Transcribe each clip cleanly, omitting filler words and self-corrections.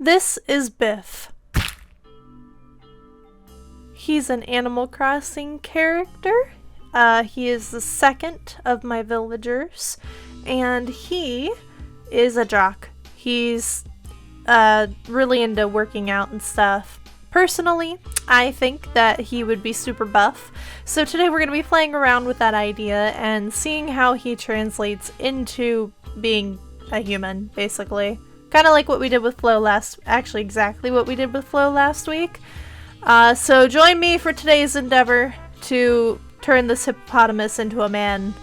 This is Biff. He's an Animal Crossing character. He is the second of my villagers, and he is a jock. He's really into working out and stuff. Personally, I think that he would be super buff, so today we're going to be playing around with that idea and seeing how he translates into being a human, basically. Kind of like what we did with Flo actually exactly what we did with Flo last week. So join me for today's endeavor to turn this hippopotamus into a man.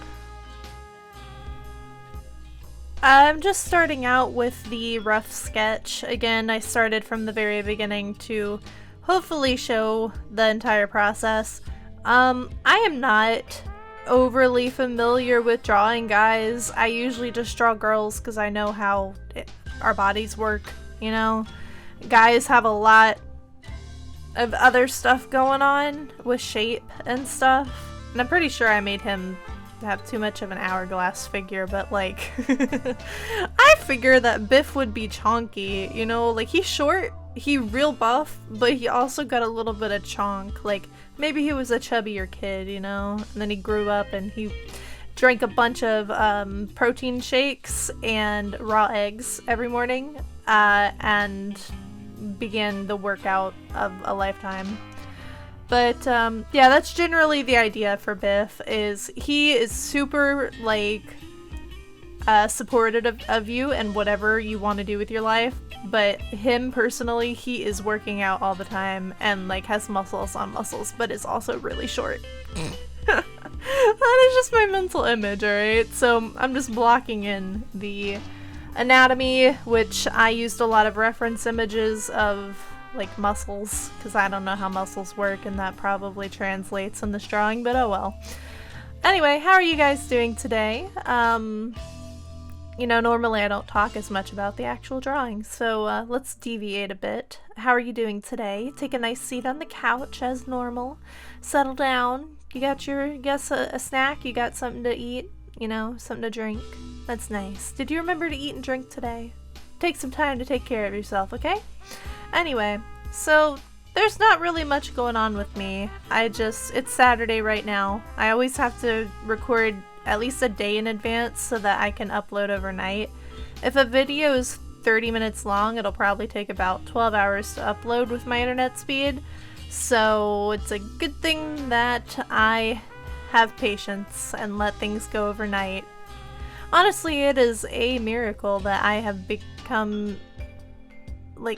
I'm just starting out with the rough sketch. Again, I started from the very beginning to hopefully show the entire process. I am not overly familiar with drawing guys. I usually just draw girls because I know how our bodies work, you know? Guys have a lot of other stuff going on with shape and stuff. And I'm pretty sure I made him have too much of an hourglass figure, but like I figure that Biff would be chonky, you know? Like, he's short, he real buff, but he also got a little bit of chonk. Like, maybe he was a chubbier kid, you know? And then he grew up and he drank a bunch of protein shakes and raw eggs every morning and began the workout of a lifetime. But yeah, that's generally the idea for Biff. Is he is super like supportive of you and whatever you want to do with your life, but him personally, he is working out all the time and like has muscles on muscles, but is also really short. That is just my mental image, alright? So I'm just blocking in the anatomy, which I used a lot of reference images of like muscles, because I don't know how muscles work, and that probably translates in this drawing, but oh well. Anyway, how are you guys doing today? You know, normally I don't talk as much about the actual drawing, so let's deviate a bit. How are you doing today? Take a nice seat on the couch as normal. Settle down. You got a snack? You got something to eat? You know, something to drink? That's nice. Did you remember to eat and drink today? Take some time to take care of yourself, okay? Anyway, so there's not really much going on with me. It's Saturday right now. I always have to record at least a day in advance so that I can upload overnight. If a video is 30 minutes long, it'll probably take about 12 hours to upload with my internet speed. So it's a good thing that I have patience and let things go overnight. Honestly, it is a miracle that I have become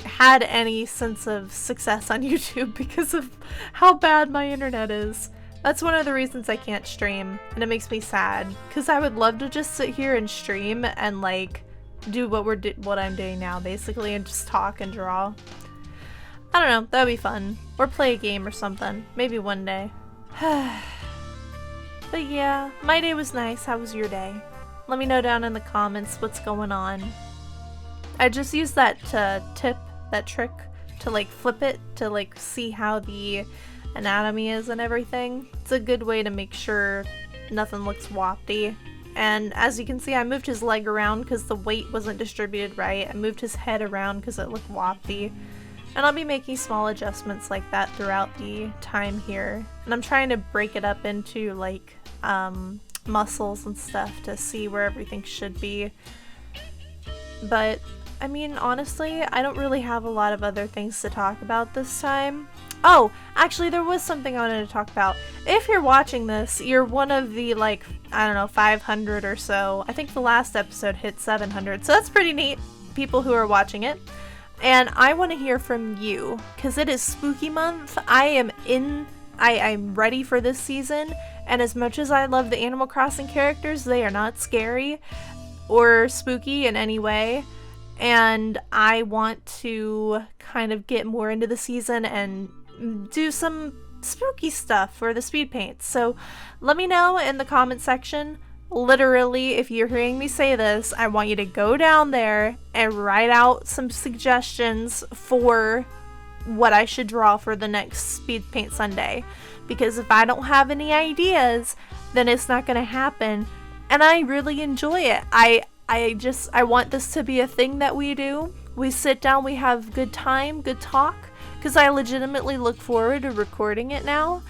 had any sense of success on YouTube because of how bad my internet is. That's one of the reasons I can't stream, and it makes me sad, because I would love to just sit here and stream and like do what I'm doing now basically, and just talk and draw. I don't know, that would be fun. Or play a game or something, maybe one day. But yeah, my day was nice. How was your day? Let me know down in the comments what's going on. I just used that trick to like flip it to like see how the anatomy is and everything. It's a good way to make sure nothing looks wafty. And as you can see, I moved his leg around because the weight wasn't distributed right. I moved his head around because it looked wafty. And I'll be making small adjustments like that throughout the time here. And I'm trying to break it up into like muscles and stuff to see where everything should be. But I mean, honestly, I don't really have a lot of other things to talk about this time. Oh, actually, there was something I wanted to talk about. If you're watching this, you're one of the, like, I don't know, 500 or so. I think the last episode hit 700, so that's pretty neat, people who are watching it. And I want to hear from you, because it is spooky month. I'm ready for this season, and as much as I love the Animal Crossing characters, they are not scary or spooky in any way. And I want to kind of get more into the season and do some spooky stuff for the speed paints. So let me know in the comment section. Literally, if you're hearing me say this, I want you to go down there and write out some suggestions for what I should draw for the next Speedpaint Sunday. Because if I don't have any ideas, then it's not going to happen. And I really enjoy it. I want this to be a thing that we do We sit down, we have good time, good talk, because I legitimately look forward to recording it now.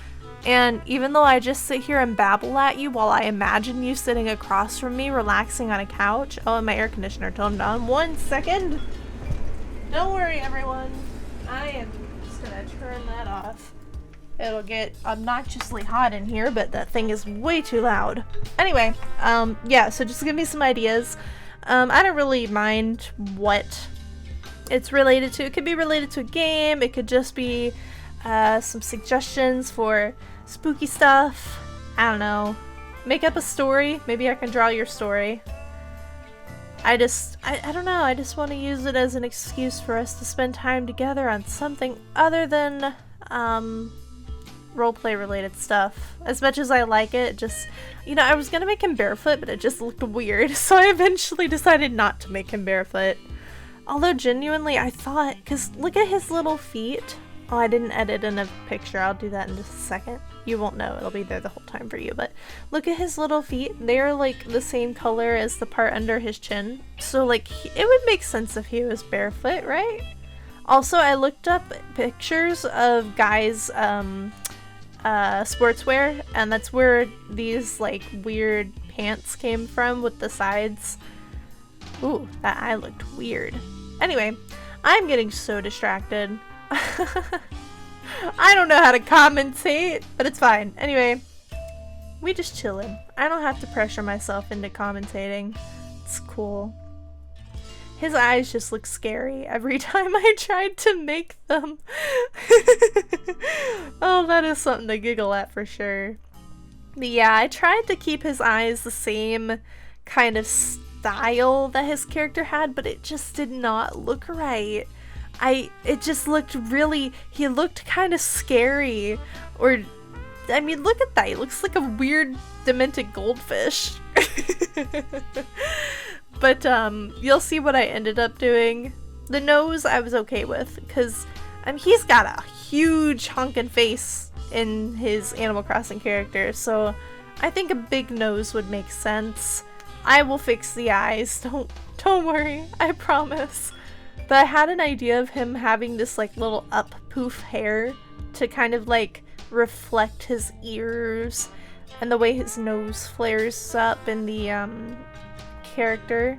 And even though I just sit here and babble at you while I imagine you sitting across from me relaxing on a couch. Oh, and my air conditioner turned on. 1 second. Don't worry, everyone. I am just gonna turn that off. It'll get obnoxiously hot in here, but that thing is way too loud. Anyway, yeah, so just give me some ideas. I don't really mind what it's related to. It could be related to a game. It could just be some suggestions for spooky stuff. I don't know. Make up a story. Maybe I can draw your story. I don't know. I just want to use it as an excuse for us to spend time together on something other than roleplay related stuff. As much as I like it, just, you know, I was gonna make him barefoot, but it just looked weird, so I eventually decided not to make him barefoot. Although genuinely I thought, because look at his little feet. Oh, I didn't edit in a picture. I'll do that in just a second. You won't know. It'll be there the whole time for you. But look at his little feet. They're like the same color as the part under his chin. So like it would make sense if he was barefoot, right? Also, I looked up pictures of guys' sportswear, and that's where these like weird pants came from with the sides. Ooh, that eye looked weird. Anyway, I'm getting so distracted. I don't know how to commentate, but it's fine. Anyway, we just chillin'. I don't have to pressure myself into commentating. It's cool. His eyes just look scary every time I tried to make them. Oh, that is something to giggle at for sure. But yeah, I tried to keep his eyes the same kind of style that his character had, but it just did not look right. It just looked really, he looked kind of scary, or, I mean, look at that, he looks like a weird, demented goldfish. But, you'll see what I ended up doing. The nose I was okay with, because, he's got a huge honkin' face in his Animal Crossing character, so I think a big nose would make sense. I will fix the eyes, don't worry, I promise. But I had an idea of him having this like little up poof hair to kind of like reflect his ears and the way his nose flares up in the character.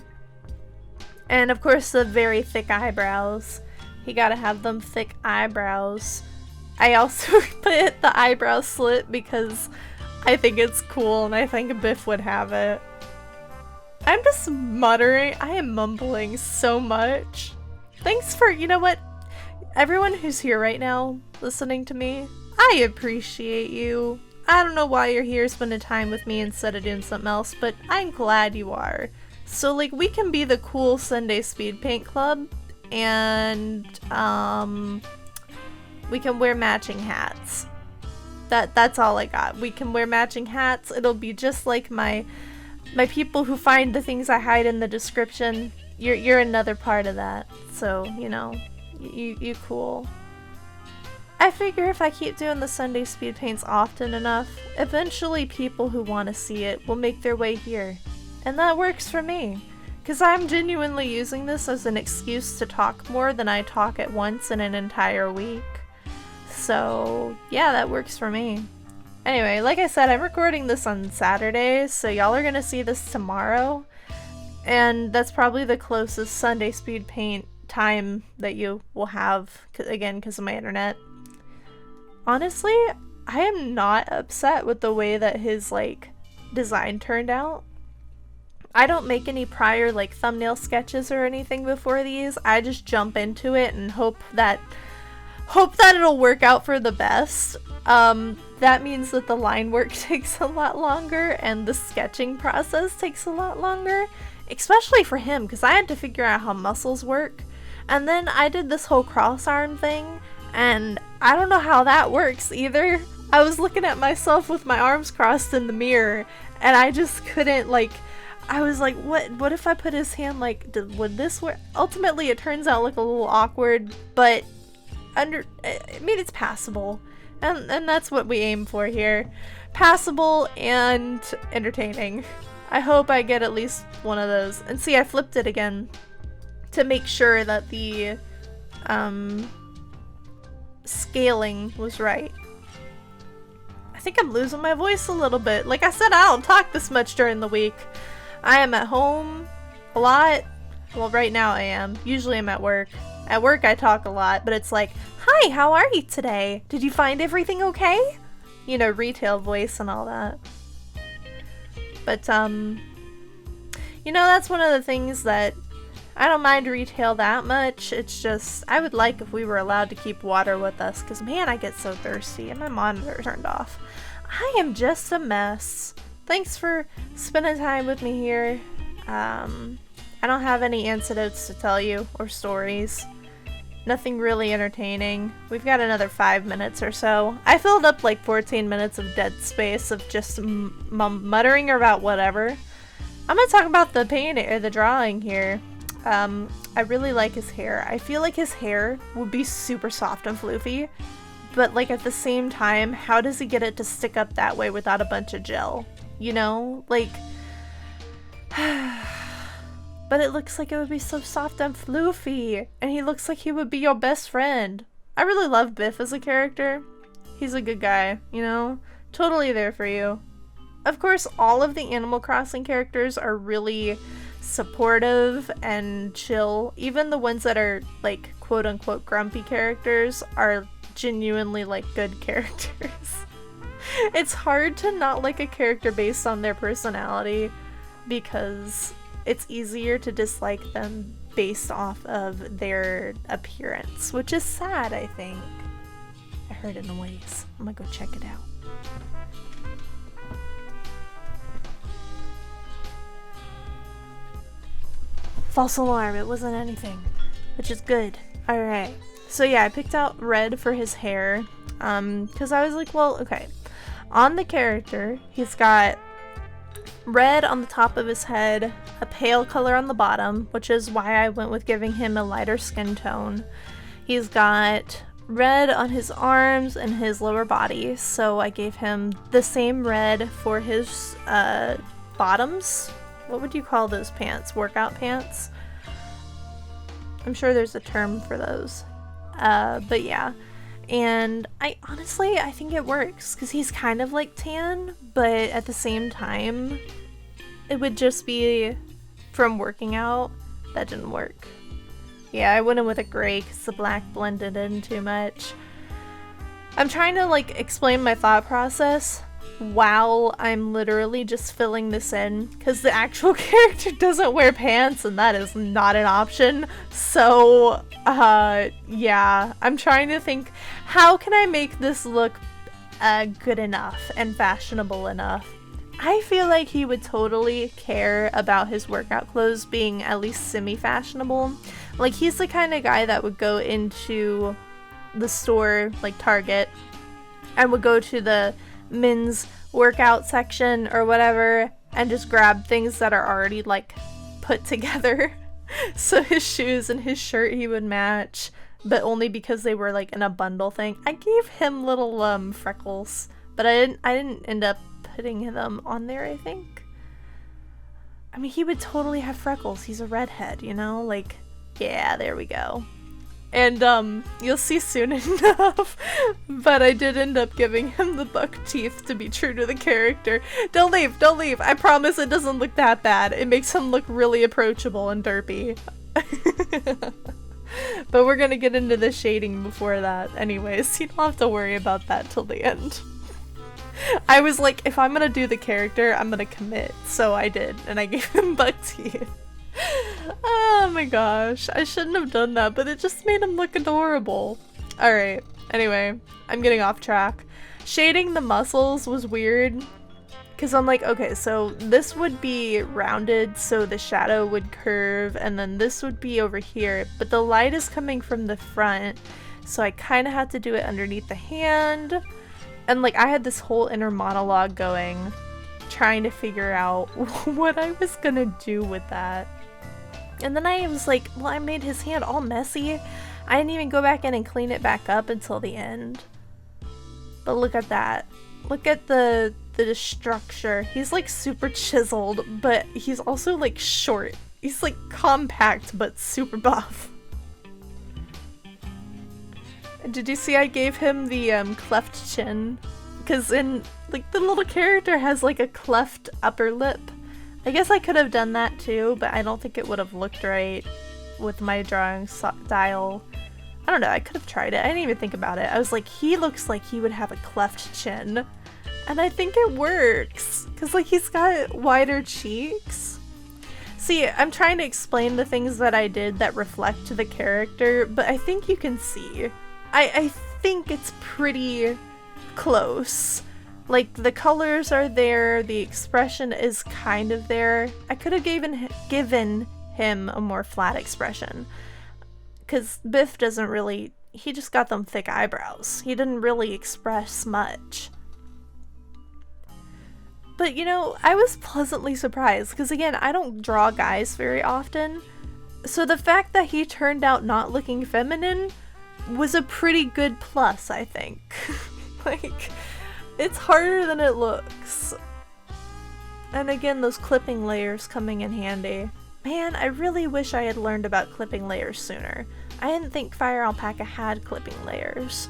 And of course the very thick eyebrows. He gotta have them thick eyebrows. I also put the eyebrow slit because I think it's cool and I think Biff would have it. I'm just muttering. I am mumbling so much. Thanks for, you know what, everyone who's here right now listening to me, I appreciate you. I don't know why you're here spending time with me instead of doing something else, but I'm glad you are. So like we can be the cool Sunday Speed Paint Club, and we can wear matching hats. That's all I got. We can wear matching hats. It'll be just like my people who find the things I hide in the description. You're another part of that, so, you know, you cool. I figure if I keep doing the Sunday speed paints often enough, eventually people who want to see it will make their way here. And that works for me, because I'm genuinely using this as an excuse to talk more than I talk at once in an entire week. So, yeah, that works for me. Anyway, like I said, I'm recording this on Saturday, so y'all are gonna see this tomorrow. And that's probably the closest Sunday speed paint time that you will have, again, because of my internet. Honestly, I am not upset with the way that his, like, design turned out. I don't make any prior, like, thumbnail sketches or anything before these. I just jump into it and hope that it'll work out for the best. That means that the line work takes a lot longer and the sketching process takes a lot longer. Especially for him, because I had to figure out how muscles work. And then I did this whole cross arm thing, and I don't know how that works either. I was looking at myself with my arms crossed in the mirror, and I just couldn't, like, I was like, what if I put his hand, like, would this work? Ultimately, it turns out like a little awkward, but I mean, it's passable. And that's what we aim for here. Passable and entertaining. I hope I get at least one of those. And see, I flipped it again. to make sure that the scaling was right. I think I'm losing my voice a little bit. Like I said, I don't talk this much during the week. I am at home a lot. Well, right now I am. Usually I'm at work. At work I talk a lot, but it's like, hi, how are you today? Did you find everything okay? You know, retail voice and all that. But, you know, that's one of the things that I don't mind retail that much. It's just, I would like if we were allowed to keep water with us, because man, I get so thirsty and my monitor turned off. I am just a mess. Thanks for spending time with me here. I don't have any anecdotes to tell you or stories. Nothing really entertaining. We've got another 5 minutes or so. I filled up like 14 minutes of dead space of just muttering about whatever. I'm gonna talk about the painting or the drawing here. I really like his hair. I feel like his hair would be super soft and floofy, but like at the same time, how does he get it to stick up that way without a bunch of gel? You know, like. But it looks like it would be so soft and floofy, and he looks like he would be your best friend. I really love Biff as a character. He's a good guy, you know? Totally there for you. Of course, all of the Animal Crossing characters are really supportive and chill. Even the ones that are, like, quote-unquote grumpy characters are genuinely, like, good characters. It's hard to not like a character based on their personality, because it's easier to dislike them based off of their appearance, which is sad, I think. I heard a noise. I'm gonna go check it out. False alarm, it wasn't anything, which is good. Alright, so yeah, I picked out red for his hair, because I was like, well, okay. On the character, he's got red on the top of his head, a pale color on the bottom, which is why I went with giving him a lighter skin tone. He's got red on his arms and his lower body, so I gave him the same red for his bottoms. What would you call those pants? Workout pants? I'm sure there's a term for those. But yeah. And I think it works, because he's kind of like tan, but at the same time, it would just be from working out. That didn't work. Yeah, I went in with a gray because the black blended in too much. I'm trying to like explain my thought process while I'm literally just filling this in, because the actual character doesn't wear pants and that is not an option. So yeah, I'm trying to think, how can I make this look good enough and fashionable enough? I feel like he would totally care about his workout clothes being at least semi-fashionable. Like, he's the kind of guy that would go into the store, like Target, and would go to the men's workout section or whatever and just grab things that are already like put together. So his shoes and his shirt he would match, but only because they were like in a bundle thing. I gave him little freckles, but I didn't end up putting them on there, I think. I mean, he would totally have freckles. He's a redhead, you know? Like, yeah, there we go. And you'll see soon enough, but I did end up giving him the buck teeth to be true to the character. Don't leave, don't leave. I promise it doesn't look that bad. It makes him look really approachable and derpy. But we're gonna get into the shading before that anyways. You don't have to worry about that till the end. I was like, if I'm gonna do the character, I'm gonna commit. So I did, and I gave him buck teeth. Oh my gosh, I shouldn't have done that, but it just made him look adorable. Alright, anyway, I'm getting off track. Shading the muscles was weird, because I'm like, okay, so this would be rounded, so the shadow would curve, and then this would be over here, but the light is coming from the front, so I kind of had to do it underneath the hand, and like, I had this whole inner monologue going, trying to figure out what I was gonna do with that. And then I was like, well, I made his hand all messy. I didn't even go back in and clean it back up until the end. But look at that. Look at the structure. He's like super chiseled, but he's also like short. He's like compact but super buff. Did you see I gave him the cleft chin? Because in like the little character has like a cleft upper lip. I guess I could have done that too, but I don't think it would have looked right with my drawing style. I don't know, I could have tried it. I didn't even think about it. I was like, he looks like he would have a cleft chin. And I think it works. Because like he's got wider cheeks. See, I'm trying to explain the things that I did that reflect the character, but I think you can see. I think it's pretty close. Like, the colors are there, the expression is kind of there. I could have given him a more flat expression. Because Biff doesn't really... He just got them thick eyebrows. He didn't really express much. But, you know, I was pleasantly surprised. Because, again, I don't draw guys very often. So the fact that he turned out not looking feminine was a pretty good plus, I think. Like... It's harder than it looks. And again, those clipping layers coming in handy. Man, I really wish I had learned about clipping layers sooner. I didn't think Fire Alpaca had clipping layers.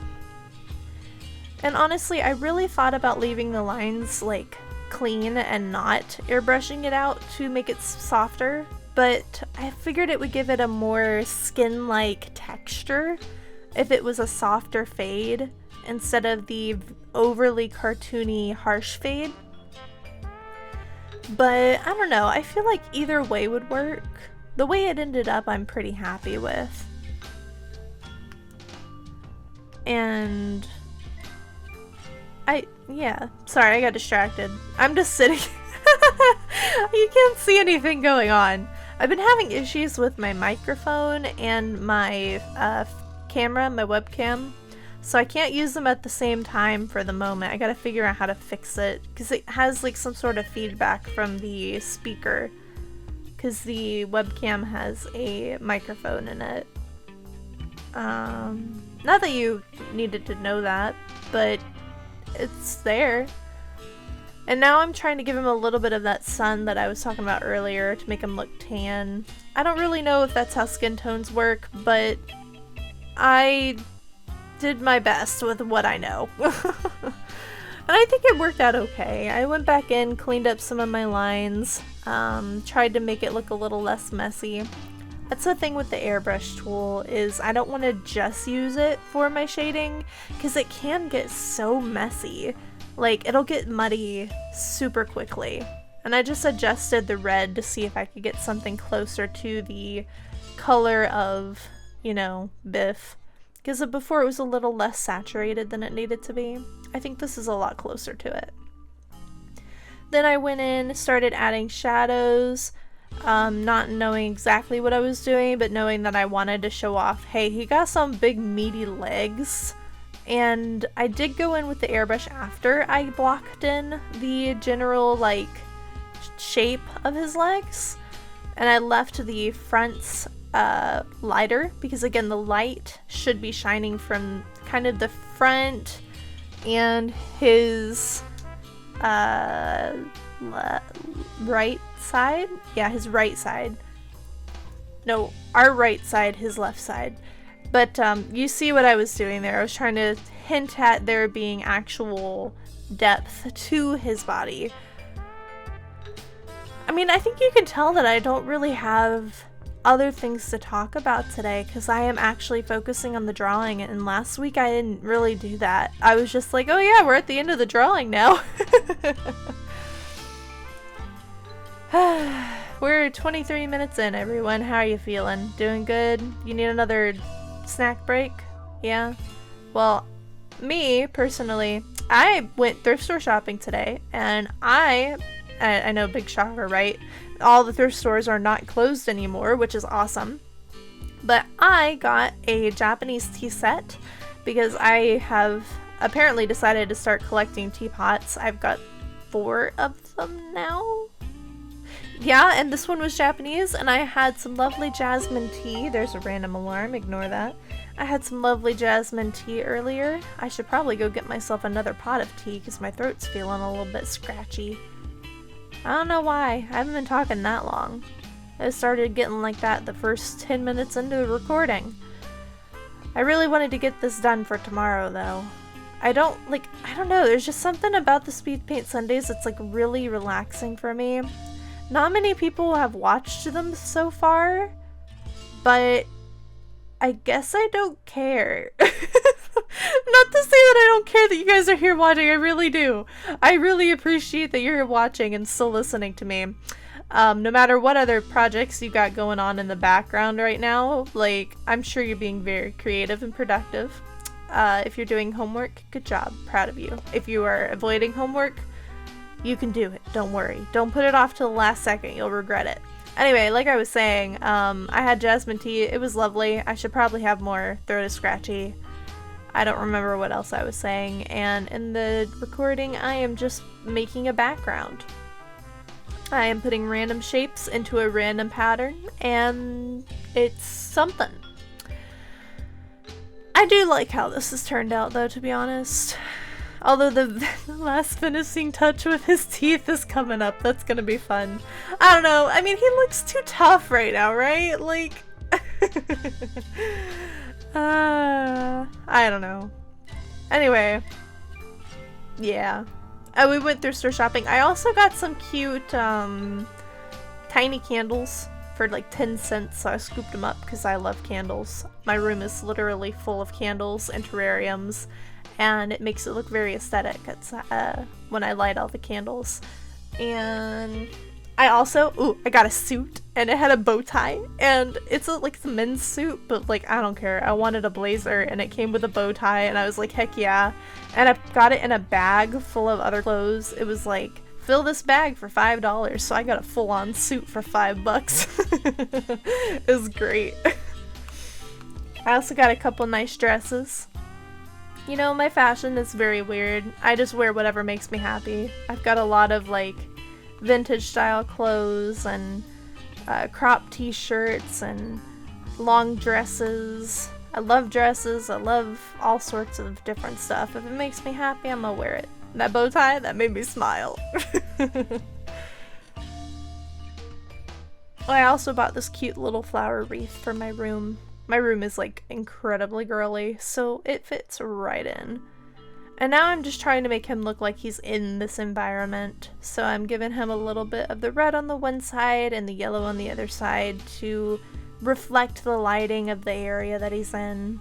And honestly, I really thought about leaving the lines like clean and not airbrushing it out to make it softer, but I figured it would give it a more skin-like texture if it was a softer fade instead of the overly cartoony harsh fade. But I don't know, I feel like either way would work. The way it ended up I'm pretty happy with. And yeah, sorry, I got distracted. I'm just sitting. You can't see anything going on. I've been having issues with my microphone and my camera, my webcam. So I can't use them at the same time for the moment. I gotta figure out how to fix it. Because it has like some sort of feedback from the speaker. Because the webcam has a microphone in it. Not that you needed to know that, but it's there. And now I'm trying to give him a little bit of that sun that I was talking about earlier to make him look tan. I don't really know if that's how skin tones work, but I did my best with what I know. And I think it worked out okay. I went back in, cleaned up some of my lines, tried to make it look a little less messy. That's the thing with the airbrush tool, is I don't want to just use it for my shading, because it can get so messy. Like, it'll get muddy super quickly. And I just adjusted the red to see if I could get something closer to the color of, you know, Biff. Because before it was a little less saturated than it needed to be. I think this is a lot closer to it. Then I went in, started adding shadows, not knowing exactly what I was doing, but knowing that I wanted to show off, hey, he got some big meaty legs. And I did go in with the airbrush after I blocked in the general, like, shape of his legs. And I left the fronts lighter, because again, the light should be shining from kind of the front and his right side. Yeah, his right side. No, our right side, his left side. But you see what I was doing there. I was trying to hint at there being actual depth to his body. I mean, I think you can tell that I don't really have other things to talk about today, because I am actually focusing on the drawing, and last week I didn't really do that. I was just like, oh yeah, we're at the end of the drawing now. We're 23 minutes in, everyone. How are you feeling? Doing good? You need another snack break? Yeah? Well, me, personally, I went thrift store shopping today, and I know, big shocker, right? All the thrift stores are not closed anymore, which is awesome. But I got a Japanese tea set because I have apparently decided to start collecting teapots. I've got 4 of them now. Yeah, and this one was Japanese, and I had some lovely jasmine tea. There's a random alarm, ignore that. I had some lovely jasmine tea earlier. I should probably go get myself another pot of tea because my throat's feeling a little bit scratchy. I don't know why. I haven't been talking that long. It started getting like that the first 10 minutes into the recording. I really wanted to get this done for tomorrow though. I don't know, there's just something about the Speedpaint Sundays that's like really relaxing for me. Not many people have watched them so far, but I guess I don't care. Not to say that I don't care that you guys are here watching, I really do. I really appreciate that you're here watching and still listening to me. No matter what other projects you got going on in the background right now, like, I'm sure you're being very creative and productive. If you're doing homework, good job. Proud of you. If you are avoiding homework, you can do it. Don't worry. Don't put it off till the last second. You'll regret it. Anyway, like I was saying, I had jasmine tea. It was lovely. I should probably have more. Throat is scratchy. I don't remember what else I was saying. And in the recording, I am just making a background. I am putting random shapes into a random pattern, and it's something. I do like how this has turned out, though, to be honest. Although the last finishing touch with his teeth is coming up. That's gonna be fun. I don't know. I mean, he looks too tough right now, right? Like... I don't know. Anyway. Yeah. We went thrift store shopping. I also got some cute, tiny candles for like 10 cents, so I scooped them up because I love candles. My room is literally full of candles and terrariums, and it makes it look very aesthetic. It's, when I light all the candles. And I also, I got a suit, and it had a bow tie, and it's like the men's suit, but like, I don't care. I wanted a blazer, and it came with a bow tie, and I was like, heck yeah. And I got it in a bag full of other clothes. It was like, fill this bag for $5, so I got a full-on suit for $5. It was great. I also got a couple nice dresses. You know, my fashion is very weird. I just wear whatever makes me happy. I've got a lot of like vintage style clothes and crop t-shirts and long dresses. I love dresses. I love all sorts of different stuff. If it makes me happy, I'm gonna wear it. That bow tie, that made me smile. I also bought this cute little flower wreath for my room. My room is like incredibly girly, so it fits right in. And now I'm just trying to make him look like he's in this environment. So I'm giving him a little bit of the red on the one side and the yellow on the other side to reflect the lighting of the area that he's in.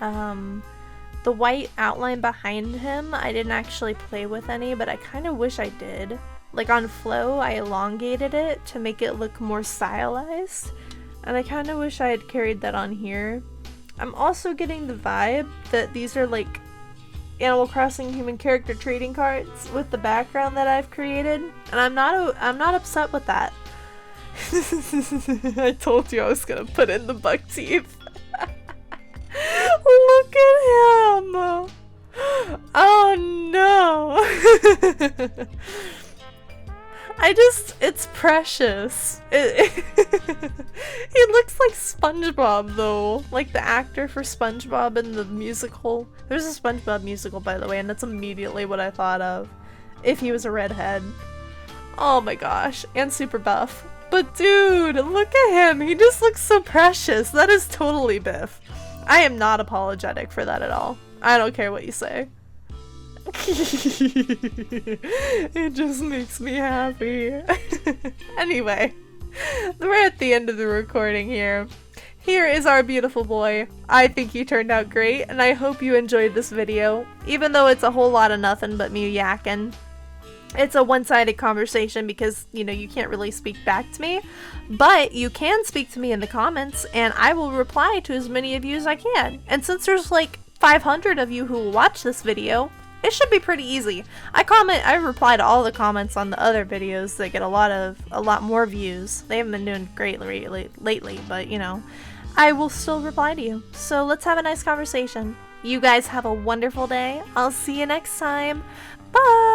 The white outline behind him, I didn't actually play with any, but I kind of wish I did. Like on Flow, I elongated it to make it look more stylized, and I kind of wish I had carried that on here. I'm also getting the vibe that these are like Animal Crossing human character trading cards with the background that I've created, and I'm not upset with that. I told you I was gonna put in the buck teeth. Look at him! Oh no! It's precious. He looks like SpongeBob though, like the actor for SpongeBob in the musical. There's a SpongeBob musical, by the way, and that's immediately what I thought of if he was a redhead. Oh my gosh, and super buff. But dude, look at him. He just looks so precious. That is totally Biff. I am not apologetic for that at all. I don't care what you say. It just makes me happy. Anyway, we're at the end of the recording here. Here is our beautiful boy. I think he turned out great, and I hope you enjoyed this video. Even though it's a whole lot of nothing but me yakking. It's a one-sided conversation because, you know, you can't really speak back to me. But you can speak to me in the comments, and I will reply to as many of you as I can. And since there's like 500 of you who will watch this video, it should be pretty easy. I reply to all the comments on the other videos that get a lot more views. They haven't been doing great lately, but you know, I will still reply to you. So let's have a nice conversation. You guys have a wonderful day. I'll see you next time. Bye!